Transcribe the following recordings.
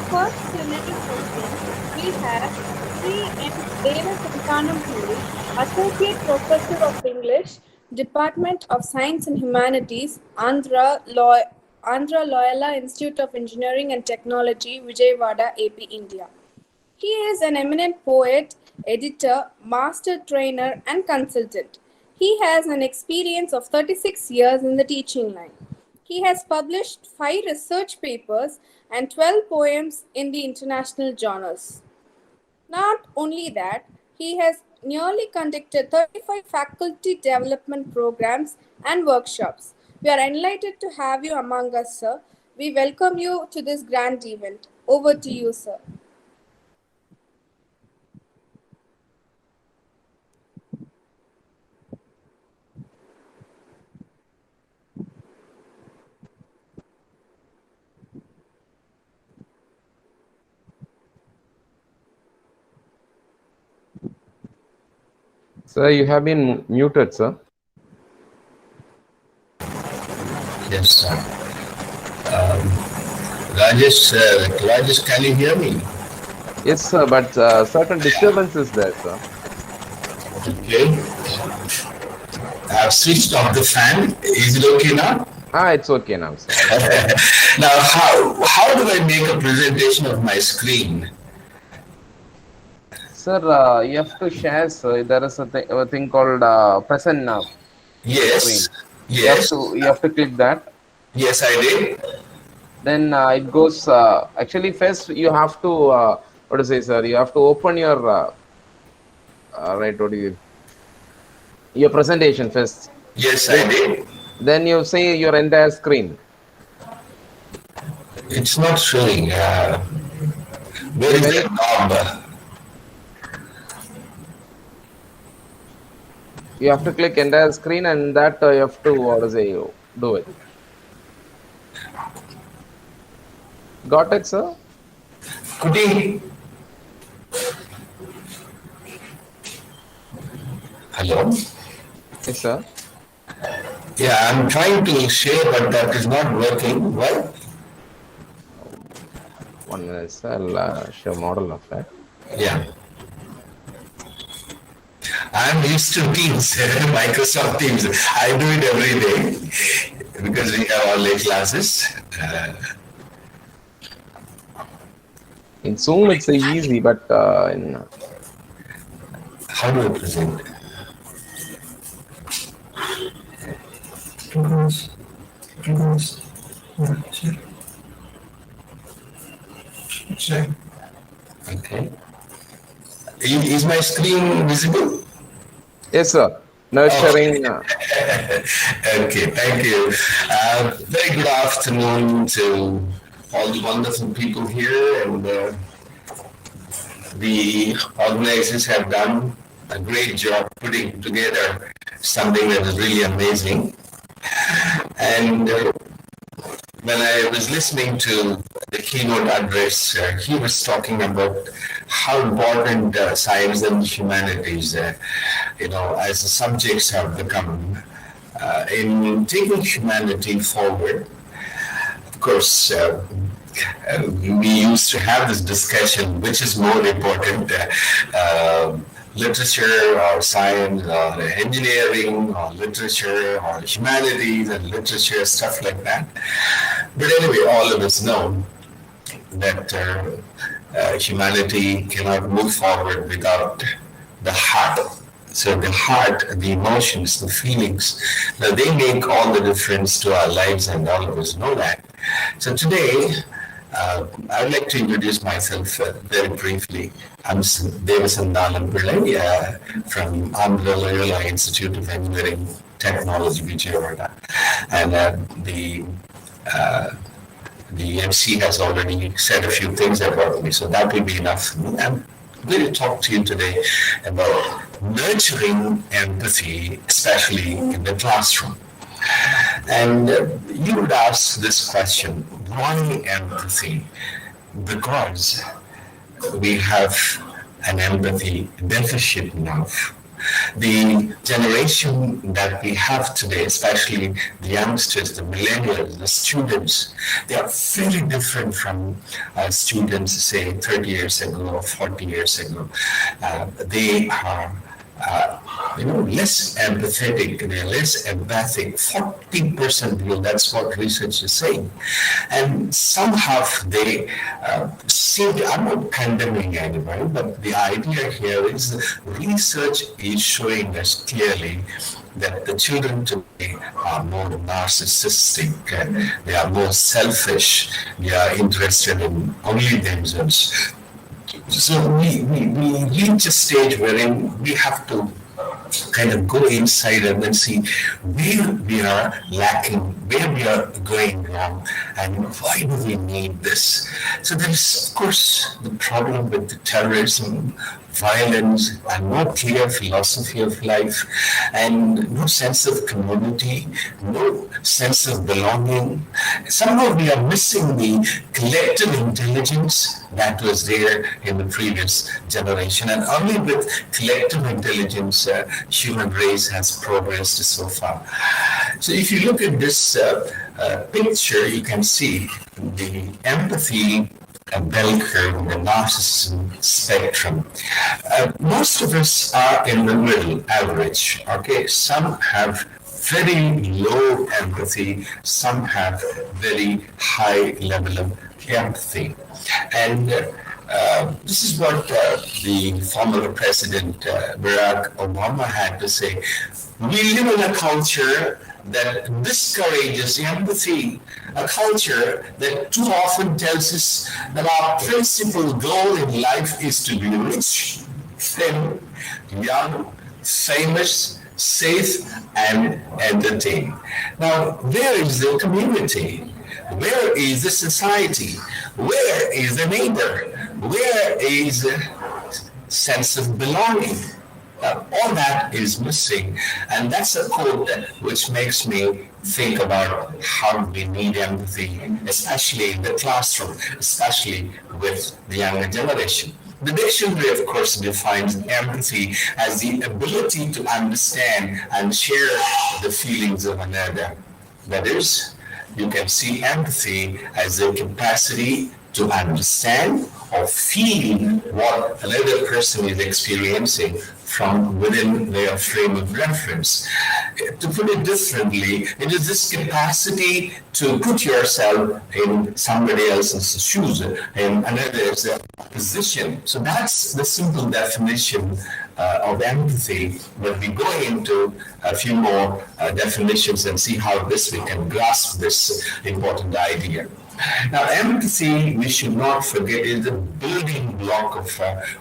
first little session, we have Sri M. Devasankanam, Associate Professor of English, Department of Science and Humanities, Andhra Loyola Institute of Engineering and Technology, Vijayawada, AP, India. He is an eminent poet, editor, master trainer, and consultant. He has an experience of 36 years in the teaching line. He has published 5 research papers and 12 poems in the international journals. Not only that, he has nearly conducted 35 faculty development programs and workshops. We are enlightened to have you among us, sir. We welcome you to this grand event. Over to you, sir. Sir, you have been muted, sir. Yes, sir. Rajesh, can you hear me? Yes, sir, but certain disturbance is there, sir. Okay. I've switched off the fan. Is it okay now? It's okay now, sir. Now, how do I make a presentation of my screen? Sir, you have to share, sir. There is a thing called present now. Yes. Screen. Yes. You have to click that. Yes, I did. Then it goes. Actually, first you have to what to say, sir? You have to open your right. What do you? Your presentation first. Yes, I did. Then you say your entire screen. It's not showing. Where is the knob? You have to click entire screen, and that you have to what to say, do it. Got it, sir? Could you? Hello? Yes, sir. Yeah, I'm trying to share, but that is not working. What? 1 minute, sir. I'll show model of that. Yeah. I'm used to Teams, Microsoft Teams. I do it every day because we have all day classes. In Zoom, it's easy, but in how do I present? Okay. Is my screen visible? yes, sir. Nurturing. Okay, thank you. Very good afternoon to all the wonderful people here, and the organizers have done a great job putting together something that is really amazing. And when I was listening to the keynote address, he was talking about how important science and humanities, as the subjects have become in taking humanity forward. Of course, we used to have this discussion, which is more important, literature or science or engineering or literature or humanities and literature, stuff like that. But anyway, all of us know that humanity cannot move forward without the heart. So the heart, the emotions, the feelings, now they make all the difference to our lives, and all of us know that. So today, I would like to introduce myself very briefly. I'm Devasankanam from Andhra Loyola Institute of Engineering Technology, Vijayawada. And the MC has already said a few things about me, so that will be enough. I'm going to talk to you today about nurturing empathy, especially in the classroom. And you would ask this question, why empathy? Because we have an empathy deficit now. The generation that we have today, especially the youngsters, the millennials, the students, they are very different from students, say, 30 years ago or 40 years ago. They are less empathetic, they're less empathic, 40% below, that's what research is saying. And somehow they seem to, I'm not condemning anybody, but the idea here is research is showing us clearly that the children today are more narcissistic, they are more selfish, they are interested in only themselves. So we reach a stage wherein we have to kind of go inside and then see where we are lacking, where we are going wrong, and why do we need this? So there is, of course, the problem with the terrorism, violence, and no clear philosophy of life, and no sense of community, no sense of belonging. Somehow we are missing the collective intelligence that was there in the previous generation, and only with collective intelligence human race has progressed so far. So if you look at this picture, you can see the empathy bell curve, the narcissism spectrum. Most of us are in the middle, average. Okay, some have very low empathy, some have very high level of empathy. And this is what the former President Barack Obama had to say. We live in a culture that discourages empathy, a culture that too often tells us that our principal goal in life is to be rich, thin, young, famous, safe, and entertained. Now, where is the community? Where is the society? Where is the neighbor? Where is the sense of belonging? All that is missing. And that's a quote which makes me think about how we need empathy, especially in the classroom, especially with the younger generation. The dictionary, of course, defines empathy as the ability to understand and share the feelings of another. That is, you can see empathy as the capacity to understand or feel what another person is experiencing from within their frame of reference. To put it differently, it is this capacity to put yourself in somebody else's shoes, in another's position. So that's the simple definition of empathy. But we go into a few more definitions and see how this we can grasp this important idea. Now, empathy, we should not forget, is the building block of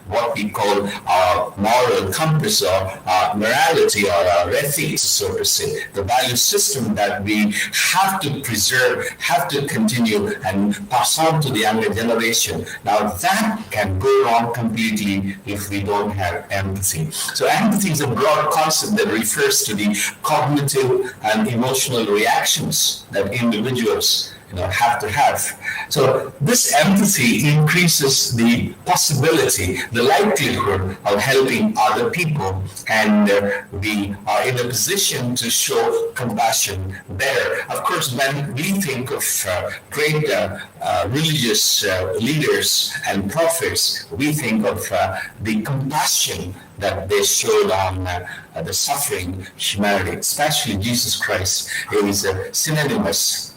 what we call our moral compass or our morality or our ethics, so to say, the value system that we have to preserve, have to continue and pass on to the younger generation. Now, that can go wrong completely if we don't have empathy. So, empathy is a broad concept that refers to the cognitive and emotional reactions that individuals have to have. So this empathy increases the possibility, the likelihood of helping other people, and we are in a position to show compassion better. Of course, when we think of great religious leaders and prophets, we think of the compassion that they showed on the suffering humanity, especially Jesus Christ. It is synonymous.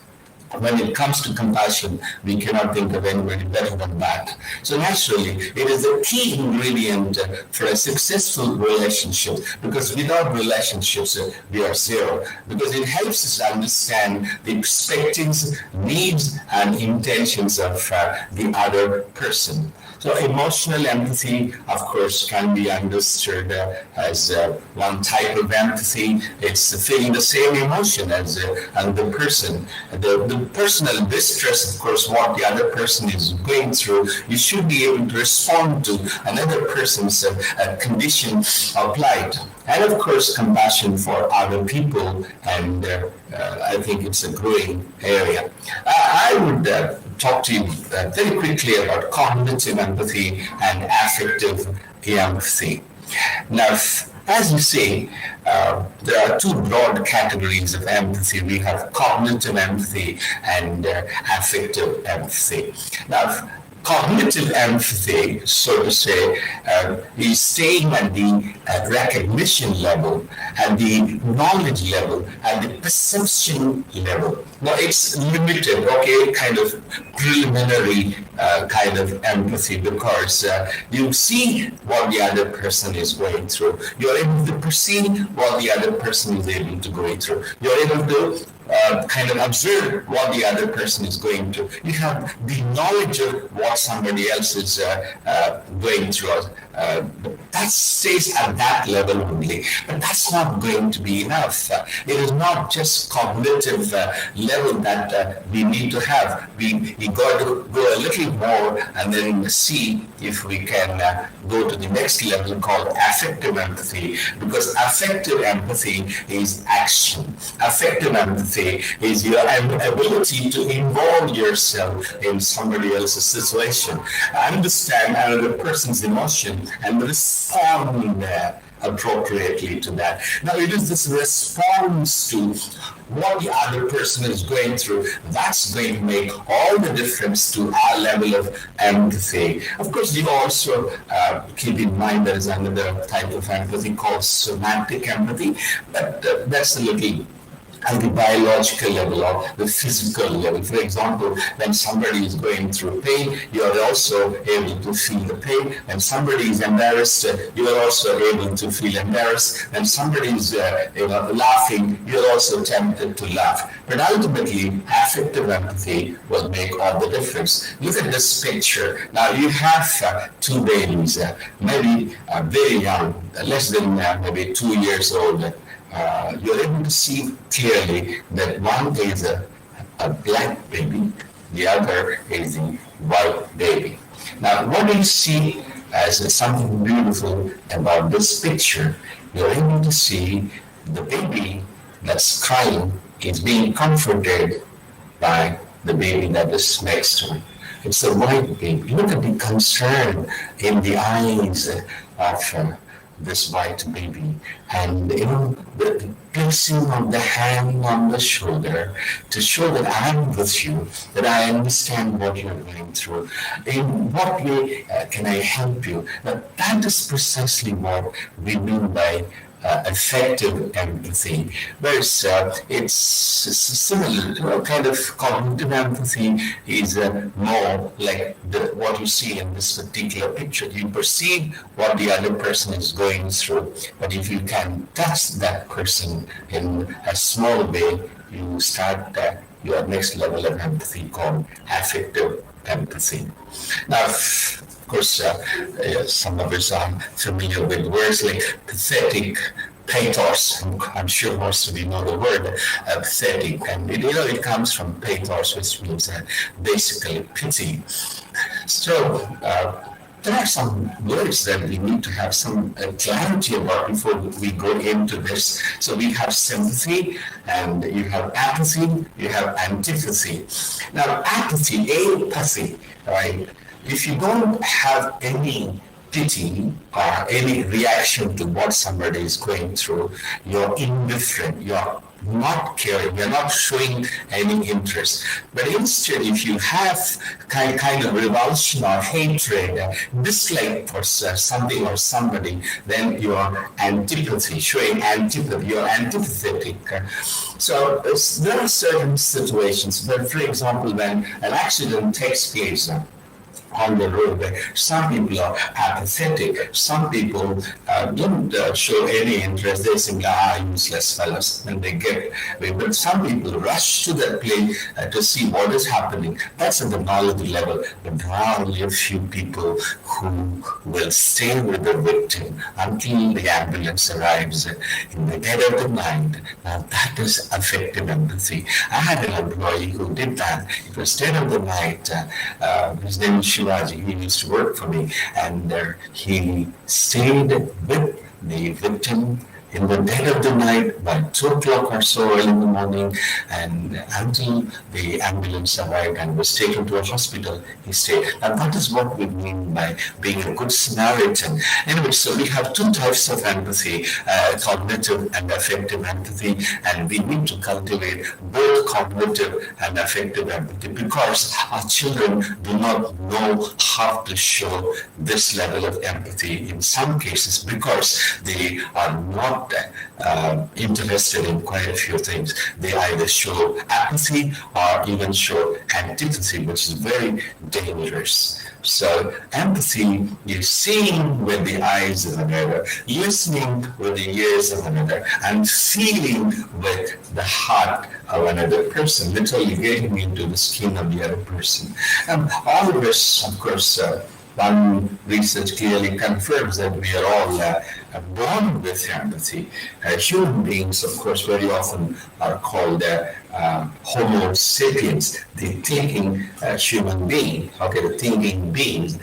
When it comes to compassion, we cannot think of anybody better than that. So naturally, it is a key ingredient for a successful relationship, because without relationships, we are zero. Because it helps us understand the perspectives, needs, and intentions of the other person. So emotional empathy, of course, can be understood as one type of empathy. It's feeling the same emotion as the person. The personal distress, of course, what the other person is going through, you should be able to respond to another person's condition or plight. And of course, compassion for other people, and I think it's a growing area. I would talk to you very quickly about cognitive empathy and affective empathy. Now, as you say, there are two broad categories of empathy. We have cognitive empathy and affective empathy. Now, cognitive empathy, so to say, is staying at the recognition level, at the knowledge level, at the perception level. Now, it's limited, okay, kind of preliminary kind of empathy, because you see what the other person is going through. You're able to perceive what the other person is able to go through. You're able to kind of observe what the other person is going through. You have the knowledge of what somebody else is going through. That stays at that level only, but that's not going to be enough. It is not just cognitive level that we need to have. We got to go a little more and then see if we can go to the next level called affective empathy, because affective empathy is action. Affective empathy is your ability to involve yourself in somebody else's situation, understand another person's emotion, and respond appropriately to that. Now, it is this response to what the other person is going through that's going to make all the difference to our level of empathy. Of course, you also keep in mind there is another type of empathy called somatic empathy, but that's a little at the biological level or the physical level. For example, when somebody is going through pain, you are also able to feel the pain. When somebody is embarrassed, you are also able to feel embarrassed. When somebody is laughing, you are also tempted to laugh. But ultimately, affective empathy will make all the difference. Look at this picture. Now, you have two babies, maybe very young, less than maybe 2 years old. You're able to see clearly that one is a black baby, the other is a white baby. Now, what do you see as something beautiful about this picture? You're able to see the baby that's crying is being comforted by the baby that is next to it. It's a white baby. Look at the concern in the eyes of this white baby, and the placing of the hand on the shoulder to show that I'm with you, that I understand what you're going through. In what way can I help you? Now, that is precisely what we mean by effective empathy. Whereas it's similar, kind of cognitive empathy is more like what you see in this particular picture. You perceive what the other person is going through, but if you can touch that person in a small way, you start your next level of empathy called affective empathy. Now, of course, some of us are familiar with words like pathetic, pathos. I'm sure most of you know the word pathetic, and it comes from pathos, which means basically pity. So there are some words that we need to have some clarity about before we go into this. So we have sympathy, and you have apathy, you have antipathy. Now, apathy, right? If you don't have any pity or any reaction to what somebody is going through, you're indifferent, you're not caring, you're not showing any interest. But instead, if you have kind of revulsion or hatred, dislike for something or somebody, then you're antipathy, showing antipathy, you're antipathetic. So there are certain situations, but for example, when an accident takes place, on the road. Some people are apathetic. Some people don't show any interest. They simply are useless fellows and they get away. But some people rush to that place to see what is happening. That's at the knowledge level. But there are only a few people who will stay with the victim until the ambulance arrives in the dead of the night. Now that is affective empathy. I had an employee who did that. It was dead of the night. His name is Shivaji. He used to work for me, and he stayed with the victim in the dead of the night, by 2 o'clock or so early in the morning, and until the ambulance arrived and was taken to a hospital, he stayed. And that is what we mean by being a good Samaritan. Anyway, so we have two types of empathy, cognitive and affective empathy, and we need to cultivate both cognitive and affective empathy because our children do not know how to show this level of empathy in some cases because they are not interested in quite a few things. They either show apathy or even show antipathy, which is very dangerous. So empathy is seeing with the eyes of another, listening with the ears of another, and feeling with the heart of another person, literally getting into the skin of the other person. And all of this, of course, one research clearly confirms that we are all born with empathy. Human beings, of course, very often are called Homo sapiens, the thinking human being, okay, the thinking beings.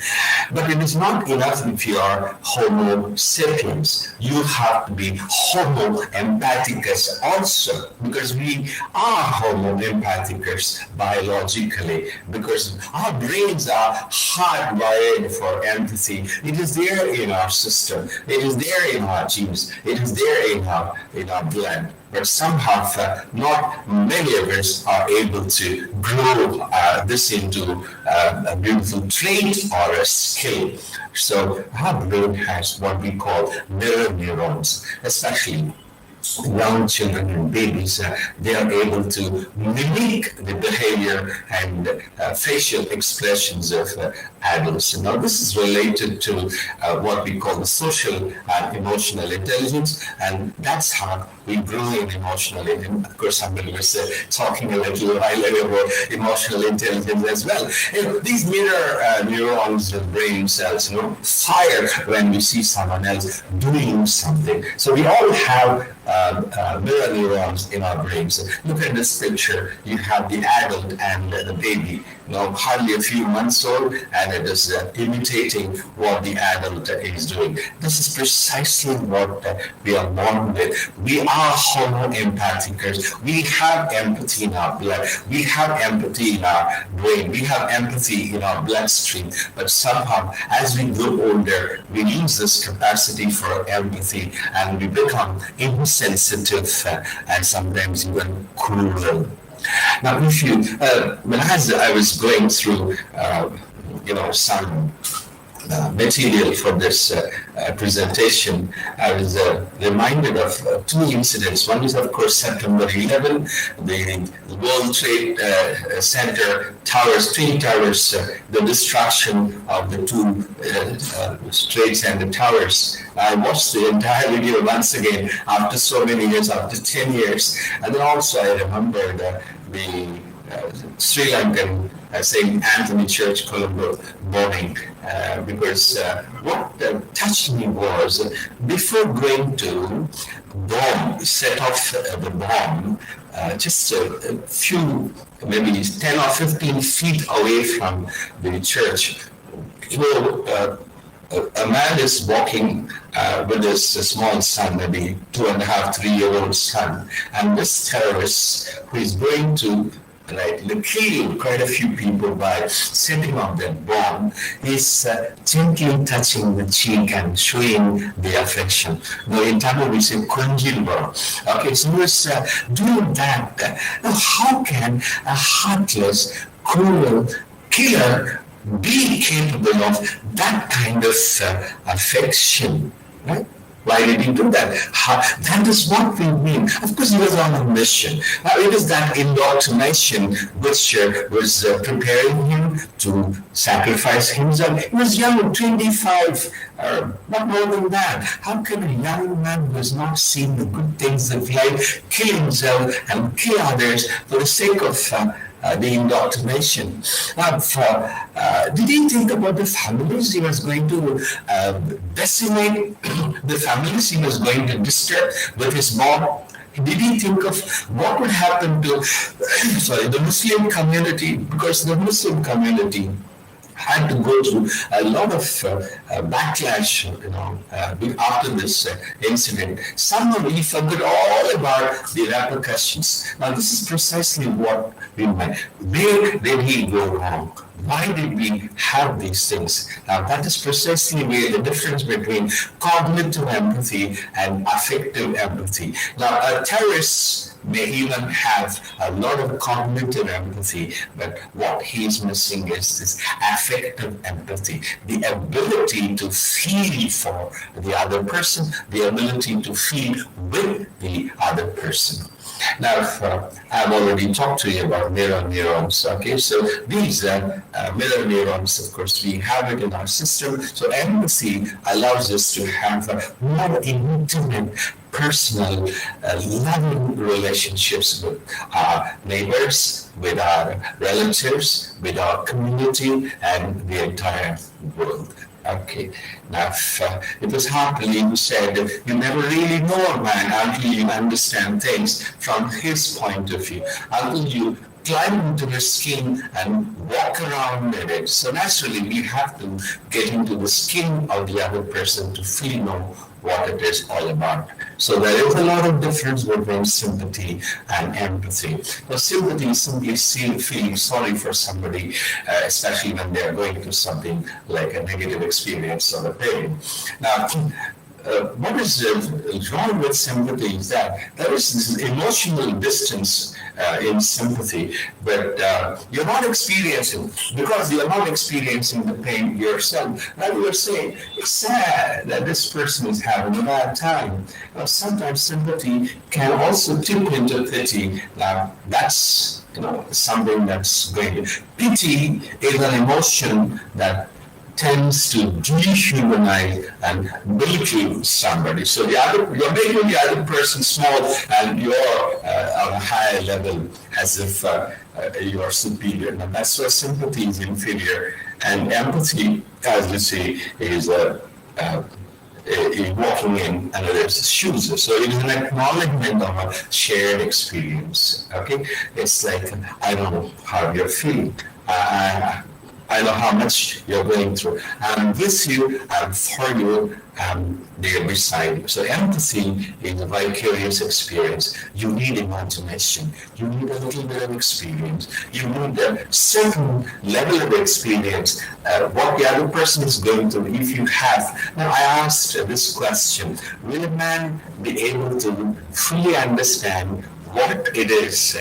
But it is not enough if you are Homo sapiens. You have to be Homo empathicus also, because we are Homo empathicus biologically, because our brains are hardwired for empathy. It is there in our system. It is there in our genes. It is there in our blood. But somehow not many of us are able to grow this into a beautiful trait or a skill. So our brain has what we call mirror neurons, especially young children and babies. They are able to mimic the behavior and facial expressions of adults. Now, this is related to what we call the social and emotional intelligence, and that's how we grow in emotional intelligence. Of course, somebody was talking a little while ago about emotional intelligence as well. These mirror neurons and brain cells, fire when we see someone else doing something. So we all have mirror neurons in our brains. Look at this picture. You have the adult and the baby, hardly a few months old, and it is imitating what the adult is doing. This is precisely what we are born with. We are Homo empathicus. We have empathy in our blood. We have empathy in our brain. We have empathy in our bloodstream. But somehow, as we grow older, we lose this capacity for empathy, and we become insensitive and sometimes even cruel. Now, if you, as I was going through, some material for this presentation, I was reminded of two incidents. One is, of course, September 11, the World Trade Center towers, Twin Towers, the destruction of the two Trade Center towers. I watched the entire video once again after so many years, after 10 years. And then also I remembered the Sri Lankan St. Anthony Church, Colombo bombing, because what touched me was before going to set off the bomb, just a few, maybe 10 or 15 feet away from the church, a man is walking with his small son, maybe 2.5, 3-year-old son, and this terrorist who is going to kill quite a few people by setting off that bomb is gently touching the cheek and showing the affection. Now, in Tamil we say kunjilba. Okay, so he was doing that. Now, how can a heartless, cruel killer be capable of that kind of affection, right? Why did he do that? That is what we mean. Of course, he was on a mission. It is that indoctrination which was preparing him to sacrifice himself. He was young, 25, not more than that. How can a young man who has not seen the good things of life kill himself and kill others for the sake of the indoctrination? Did he think about the families he was going to decimate, the families he was going to disturb with his bomb? Did he think of what would happen to the Muslim community? Because the Muslim community had to go through a lot of backlash, after this incident. Somehow we forgot all about the repercussions. Now, this is precisely what we meant. Where did he go wrong? Why did we have these things? Now, that is precisely where the difference between cognitive empathy and affective empathy. Now, terrorists may even have a lot of cognitive empathy, but what he's missing is this affective empathy, the ability to feel for the other person, the ability to feel with the other person. Now, I've already talked to you about mirror neurons. Okay, so these mirror neurons, of course, we have it in our system. So empathy allows us to have a more intimate, personal, loving relationships with our neighbors, with our relatives, with our community, and the entire world. Okay, now it was Hartley who said, you never really know a man until you understand things from his point of view, until you climb into the skin and walk around in it. So naturally, we have to get into the skin of the other person to fully know what it is all about. So there is a lot of difference between sympathy and empathy. Now, sympathy is simply feeling sorry for somebody, especially when they are going through something like a negative experience or a pain. Now, what is wrong with sympathy is that there is this emotional distance in sympathy, but you're not experiencing, because you're not experiencing the pain yourself. Now you're saying, it's sad that this person is having a bad time. Sometimes sympathy can also tip into pity. Now that's something that's going. Pity is an emotion that tends to dehumanize and belittle somebody. So you're making the other person small, and you're on a higher level, as if you're superior. Now that's why sympathy is inferior, and empathy, as you say, is walking in another's shoes. So it is an acknowledgement of a shared experience. Okay, it's like, I know how you're feeling. I know how much you're going through. I'm with you, I'm for you, they're beside you. So empathy is a vicarious experience. You need imagination. You need a little bit of experience. You need a certain level of experience, what the other person is going through, if you have. Now, I asked this question, will a man be able to fully understand what it is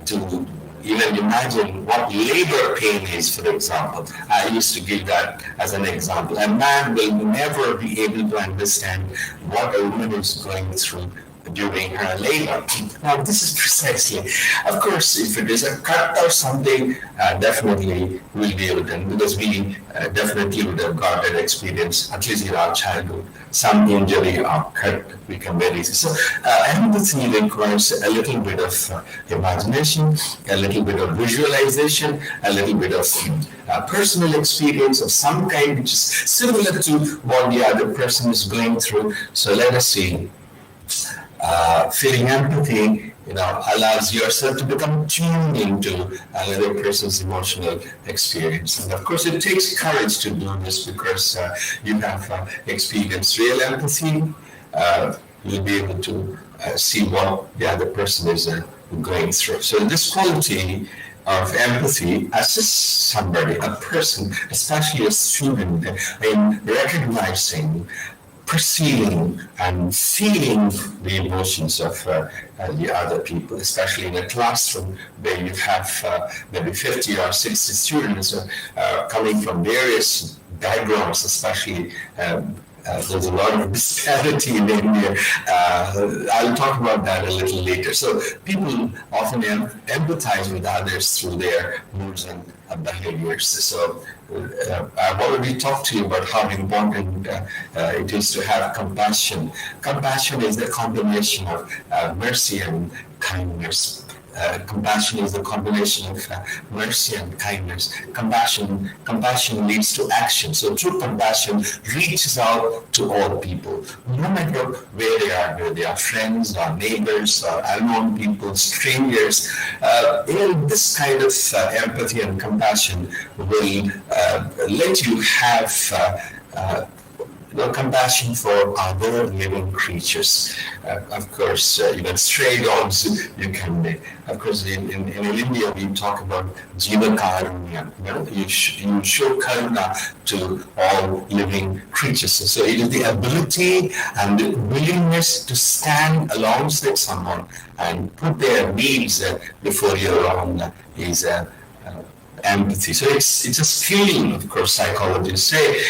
to even imagine what labor pain is, for example? I used to give that as an example. A man will never be able to understand what a woman is going through during her labor. Now, this is precisely, of course, if it is a cut or something, definitely we'll be able to, because we definitely would have got that experience, at least in our childhood. Some injury or cut become very easy. So empathy requires a little bit of imagination, a little bit of visualization, a little bit of personal experience of some kind, which is similar to what the other person is going through. So let us see. Feeling empathy, allows yourself to become tuned into another person's emotional experience. And of course, it takes courage to do this, because you have experienced real empathy. You'll be able to see what the other person is going through. So this quality of empathy assists somebody, a person, especially a student, in recognizing, perceiving and feeling the emotions of the other people, especially in a classroom where you have maybe 50 or 60 students coming from various backgrounds, especially there's a lot of disparity in India. I'll talk about that a little later. So people often empathize with others through their moods and behaviors. So I've already talked to you about how important it is to have compassion. Compassion is the combination of mercy and kindness. compassion is the combination of mercy and kindness. Compassion leads to action. So true compassion reaches out to all people, no matter where they are friends or neighbors or unknown people, strangers. This kind of empathy and compassion will let you have compassion for other living creatures. Of course, even stray dogs, you can, of course, in India, we talk about Jiva Karunya. You show karuna to all living creatures. So it is the ability and the willingness to stand alongside someone and put their needs before your own is empathy. So it's a skill, of course, psychologists say,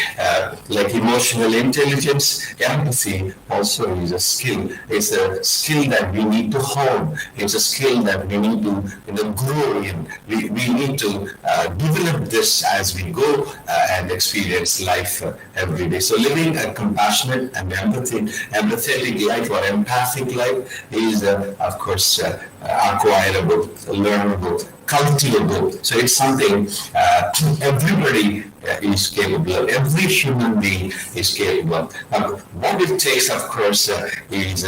like emotional intelligence, empathy also is a skill. It's a skill that we need to hone. It's a skill that we need to grow in. We need to develop this as we go and experience life every day. So living a compassionate and empathetic life or empathic life is, of course, acquirable, learnable, cultivable. So it's something everybody is capable of. Every human being is capable of. What it takes, of course, is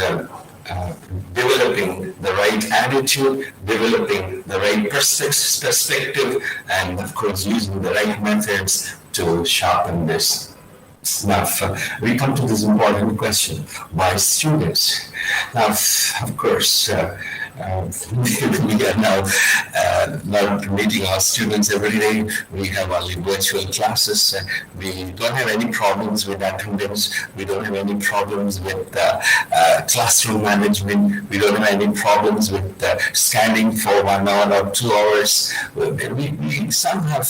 developing the right attitude, developing the right perspective, and of course using the right methods to sharpen this. Now, we come to this important question: why students? Now, of course, we are now not meeting our students every day. We have only virtual classes. We don't have any problems with attendance. We don't have any problems with classroom management. We don't have any problems with standing for 1 hour or 2 hours. We some have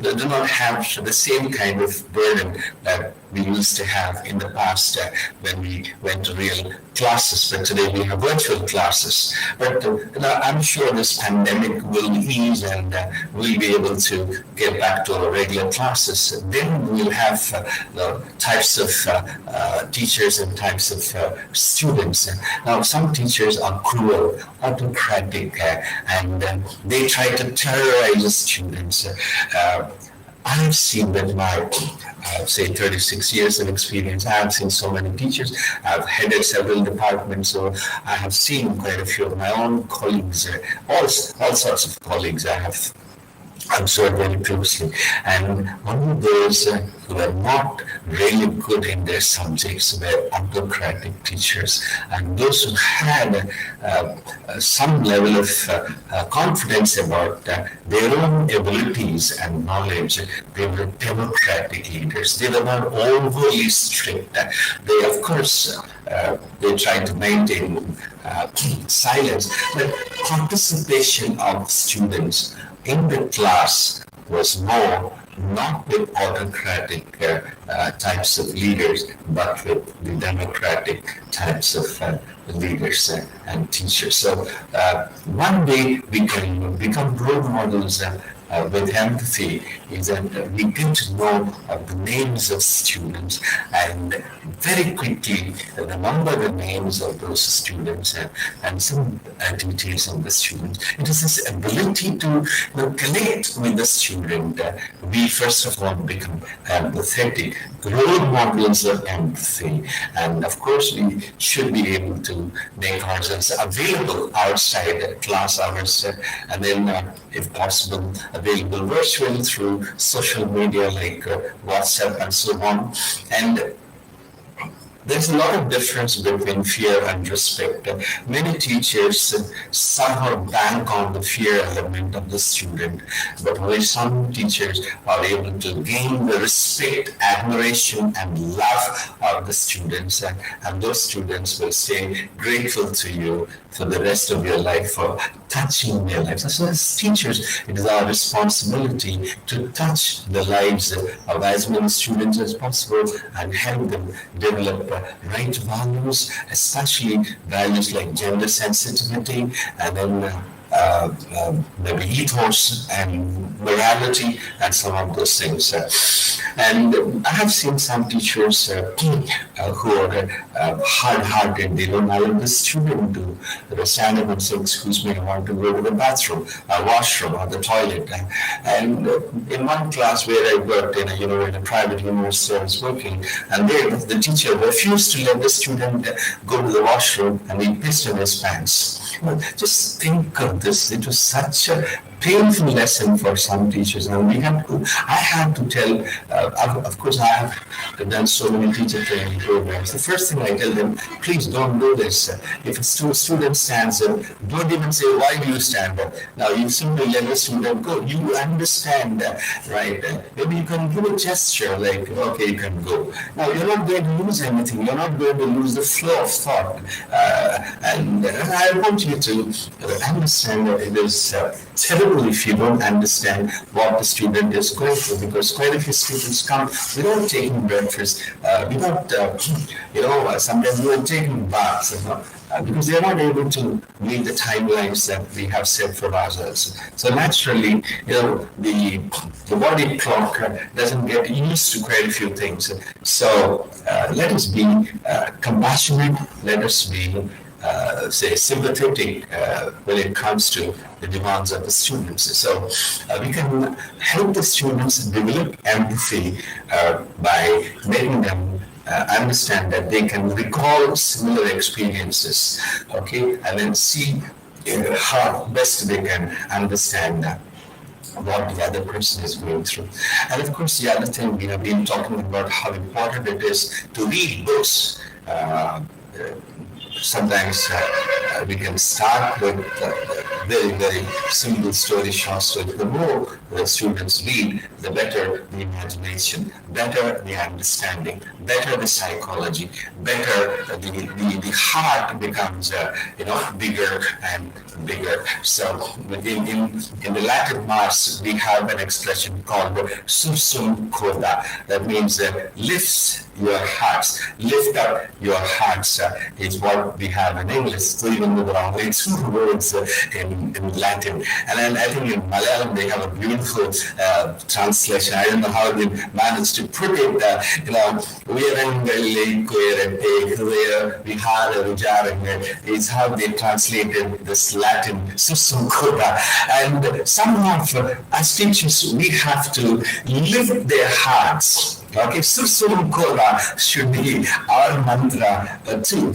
do not have the same kind of burden that we used to have in the past when we went to real classes. But today we have virtual classes. But I'm sure this pandemic will ease and we'll be able to get back to our regular classes. Then we'll have the types of teachers and types of students. Now, some teachers are cruel, autocratic, and they try to terrorize the students. I've seen with my, say, 36 years of experience, I have seen so many teachers. I've headed several departments, so I have seen quite a few of my own colleagues, all sorts of colleagues I have observed very closely. And one of those who were not really good in their subjects were autocratic teachers. And those who had some level of confidence about their own abilities and knowledge, they were democratic leaders. They were not overly strict. They, of course, they tried to maintain silence, but participation of students in the class was more not with autocratic types of leaders, but with the democratic types of leaders and teachers. So one way we can become role models with empathy is that we get to know the names of students and very quickly remember the names of those students and some details of the students. It is this ability to connect with the student. We first of all become empathetic, role models of empathy, and of course we should be able to make ourselves available outside class hours and then if possible available virtually through social media like WhatsApp and so on. And there's a lot of difference between fear and respect. Many teachers somehow bank on the fear element of the student, but only some teachers are able to gain the respect, admiration, and love of the students, and those students will stay grateful to you for the rest of your life for touching their lives. So as teachers, it is our responsibility to touch the lives of as many students as possible and help them develop right values, especially values like gender sensitivity, and then maybe ethos and morality and some of those things. And I have seen some teachers who are hard-hearted. They don't allow the student to stand up and say, "Excuse me, I want to go to the bathroom, washroom, or the toilet." And in one class where I worked in a private university, I was working, and there the teacher refused to let the student go to the washroom, and he pissed in his pants. Well, just think of this. It was such a painful lesson for some teachers, and I had to tell. Of course, I have done so many teacher training programs. The first thing I tell them, please don't do this. If a student stands up, don't even say, "Why do you stand up?" Now you simply let the student go. You understand, right? Maybe you can give a gesture like, "Okay, you can go." Now you're not going to lose anything. You're not going to lose the flow of thought. And I want you to understand that it is terrible if you don't understand what the student is going through, because quite a few students come without taking breakfast, without, sometimes without taking baths, because they're not able to meet the timelines that we have set for ourselves. So naturally, the body clock doesn't get used to quite a few things. So let us be compassionate. Let us be sympathetic when it comes to the demands of the students. So we can help the students develop empathy by making them understand that they can recall similar experiences, okay, and then see how best they can understand what the other person is going through. And of course, the other thing, we have been talking about how important it is to read books. Sometimes we can start with very, very simple story, short story. The more the students read, the better the imagination, better the understanding, better the psychology, better the heart becomes bigger and bigger. So in the Latin Mass, we have an expression called sursum corda. That means lifts your hearts, lift up your hearts is what we have in English. So even though there are only two words in Latin, and then I think in Malayalam they have a beautiful translation. I don't know how they managed to put it. Is how they translated this Latin sursum corda. And somehow, as teachers, we have to lift their hearts. Okay, sursum corda should be our mantra too.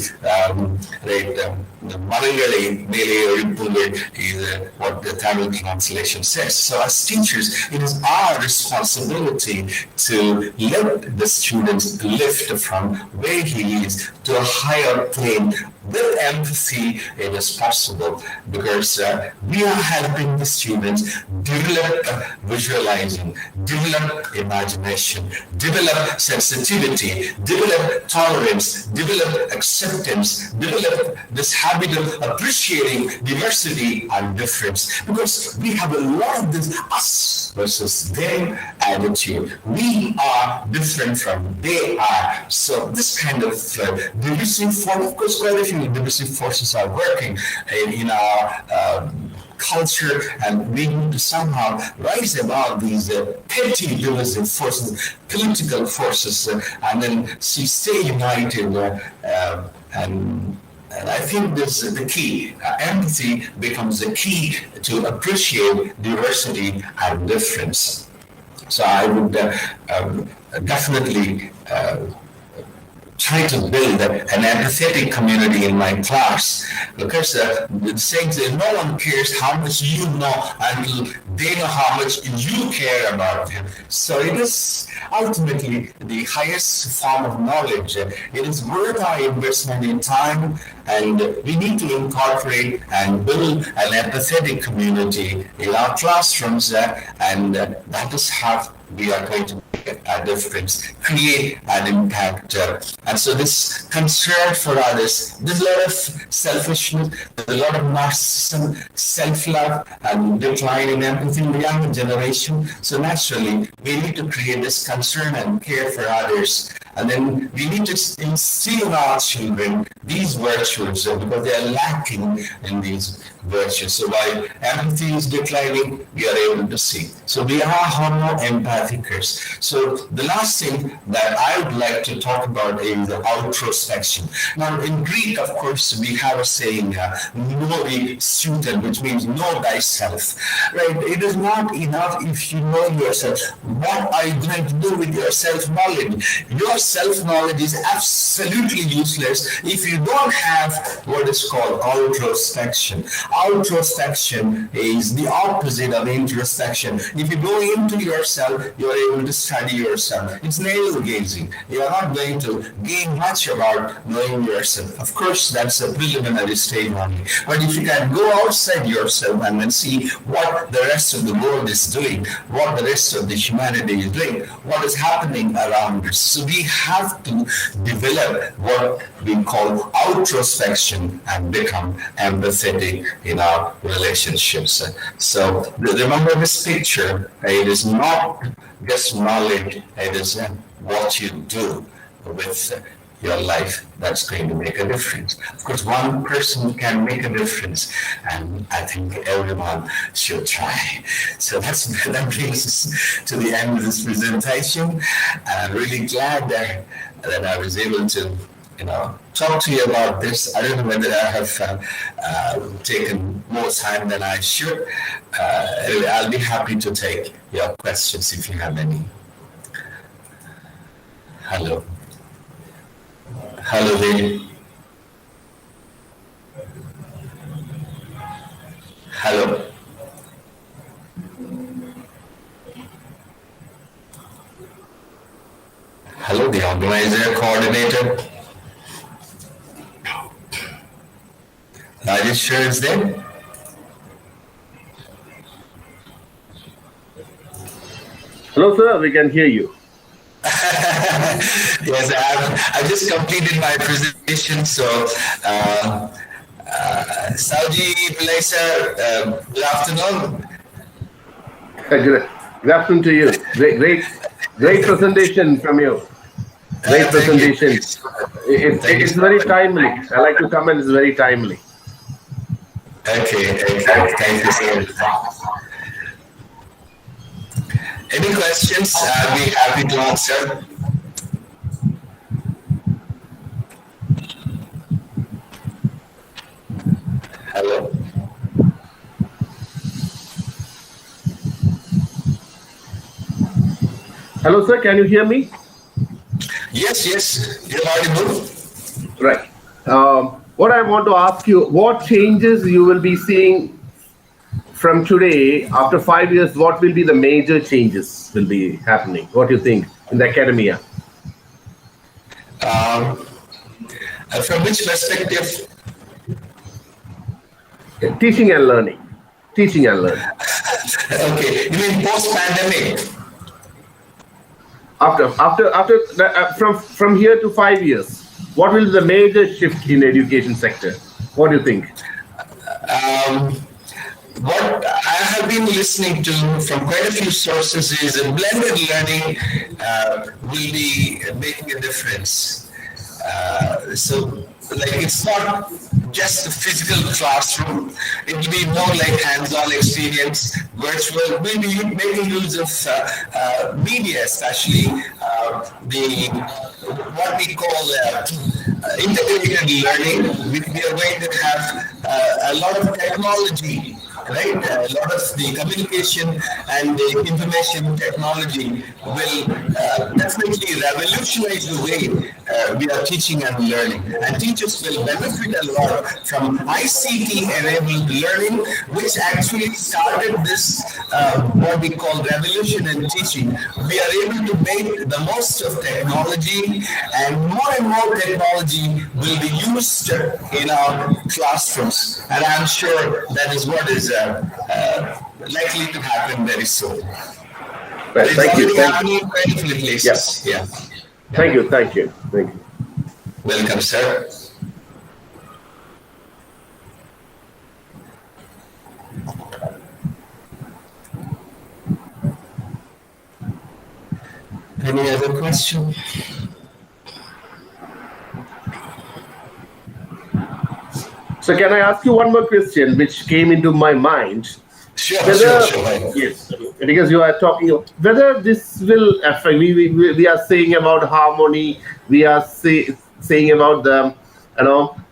Marangale mele olippungal is what the Tamil translation says. So as teachers, it is our responsibility to let the students lift from where he is to a higher plane. With empathy, it is possible, because we are helping the students develop visualizing, develop imagination, develop sensitivity, develop tolerance, develop acceptance, develop this habit of appreciating diversity and difference. Because we have a lot of this us versus them attitude. We are different from they are. So this kind of divisive form, of course, quite a few divisive forces are working in our culture, and we need to somehow rise above these petty divisive forces, political forces, and then stay united. And I think this is the key. Empathy becomes the key to appreciate diversity and difference. So I would definitely try to build an empathetic community in my class, because the saying that no one cares how much you know until they know how much you care about them. So it is ultimately the highest form of knowledge. It is worth our investment in time, and we need to incorporate and build an empathetic community in our classrooms, and that is how we are going to make a difference, create an impact. And so this concern for others, there's a lot of selfishness, there's a lot of narcissism, self-love, and decline in empathy in the younger generation. So naturally, we need to create this concern and care for others. And then we need to instill in our children these virtues, because they are lacking in these virtue. So while empathy is declining, we are able to see. So we are homo empathicus. So the last thing that I would like to talk about is the outrospection. Now in Greek, of course, we have a saying, know thee student, which means know thyself. Right? It is not enough if you know yourself. What are you going to do with your self-knowledge? Your self-knowledge is absolutely useless if you don't have what is called outrospection. Outrospection is the opposite of introspection. If you go into yourself, you are able to study yourself. It's navel gazing. You are not going to gain much about knowing yourself. Of course, that's a preliminary stage only. But if you can go outside yourself and then see what the rest of the world is doing, what the rest of the humanity is doing, what is happening around us. So we have to develop what we call outrospection and become empathetic in our relationships. So remember this picture. It is not just knowledge, it is what you do with your life that's going to make a difference. Of course, one person can make a difference, and I think everyone should try. So that brings us to the end of this presentation. And I'm really glad that I was able to talk to you about this. I don't know whether I have taken more time than I should. Anyway, I'll be happy to take your questions if you have any. Hello. Hello there. Hello. Hello, the organizer coordinator. Rajesh sure is there? Hello, sir. We can hear you. Yes, I've just completed my presentation. So, Saudi Pillai sir, good afternoon. Good afternoon to you. Great presentation from you. Great presentation. It's very timely. I like to comment. It's very timely. Okay. Thank you so much. Any questions? I'll be happy to answer. Hello. Hello, sir. Can you hear me? Yes. You're audible. Right. What I want to ask you, what changes you will be seeing from today after 5 years? What will be the major changes will be happening? What do you think in the academia? From which perspective? Teaching and learning. Okay. You mean post-pandemic? From here to 5 years, what will be the major shift in education sector? What do you think? What I have been listening to from quite a few sources is that blended learning will be making a difference. So, it's not just the physical classroom. It will be more like hands-on experience, virtual. We'll be making use of media, especially what we call integrated learning. We are going to have a lot of technology, right? A lot of the communication and the information technology will definitely revolutionize the way we are teaching and learning. And teachers will benefit a lot from ICT-enabled learning, which actually started this, what we call revolution in teaching. We are able to make the most of technology, and more technology will be used in our classrooms. And I'm sure that is what is likely to happen very soon. Right. Thank you. Happening in very few places. Yeah. Thank you. Welcome, sir. Any other question? So can I ask you one more question, which came into my mind? Sure, sure, Whether, sure. Why not? yes, because you are talking whether this will affect. We are saying about harmony. We are saying about the,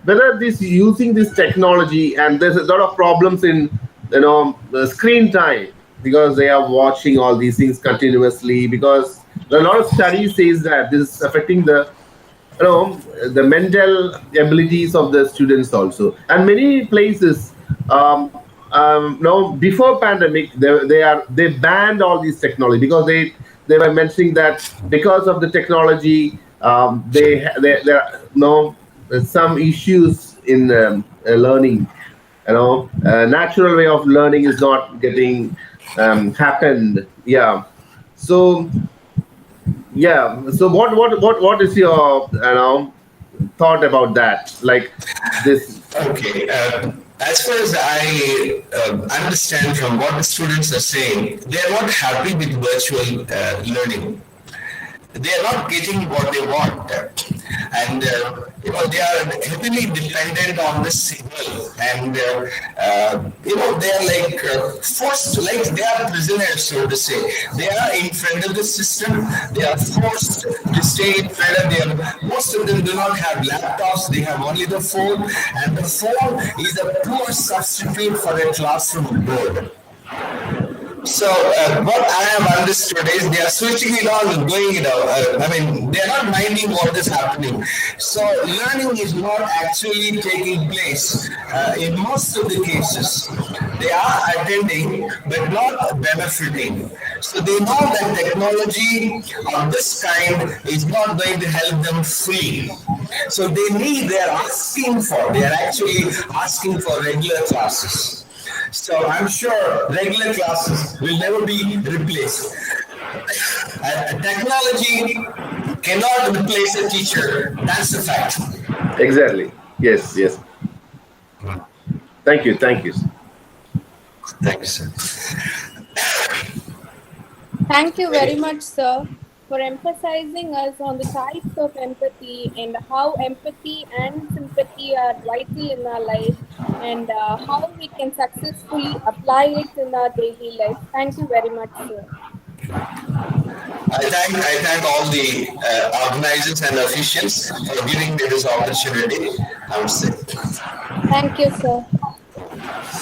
whether this using this technology, and there's a lot of problems in, the screen time, because they are watching all these things continuously, because a lot of studies says that this is affecting you know the mental abilities of the students also, and many places, before pandemic, they banned all these technology, because they were mentioning that because of the technology, there are no some issues in learning. Natural way of learning is not getting happened. Yeah. So yeah. So what is your thought about that? Like this. Okay. As far as I understand from what the students are saying, they are not happy with virtual learning. They are not getting what they want, and they are heavily dependent on the signal, and they are like forced, like they are prisoners, so to say. They are in front of the system. They are forced to stay in front of them. Most of them do not have laptops. They have only the phone, and the phone is a poor substitute for a classroom board. So what I have understood is they are switching it on and going it out. They are not minding what is happening. So learning is not actually taking place in most of the cases. They are attending but not benefiting. So they know that technology of this kind is not going to help them fully. So they are actually asking for regular classes. So I'm sure regular classes will never be replaced. Technology cannot replace a teacher. That's a fact. Exactly. Yes. Yes. Thank you. Thank you. Thank you, sir. Thank you very much, sir, for emphasizing us on the types of empathy and how empathy and sympathy are vital in our life, and how we can successfully apply it in our daily life. Thank you very much, sir. I thank all the organizers and officials for giving me this opportunity. I would say. Thank you, sir.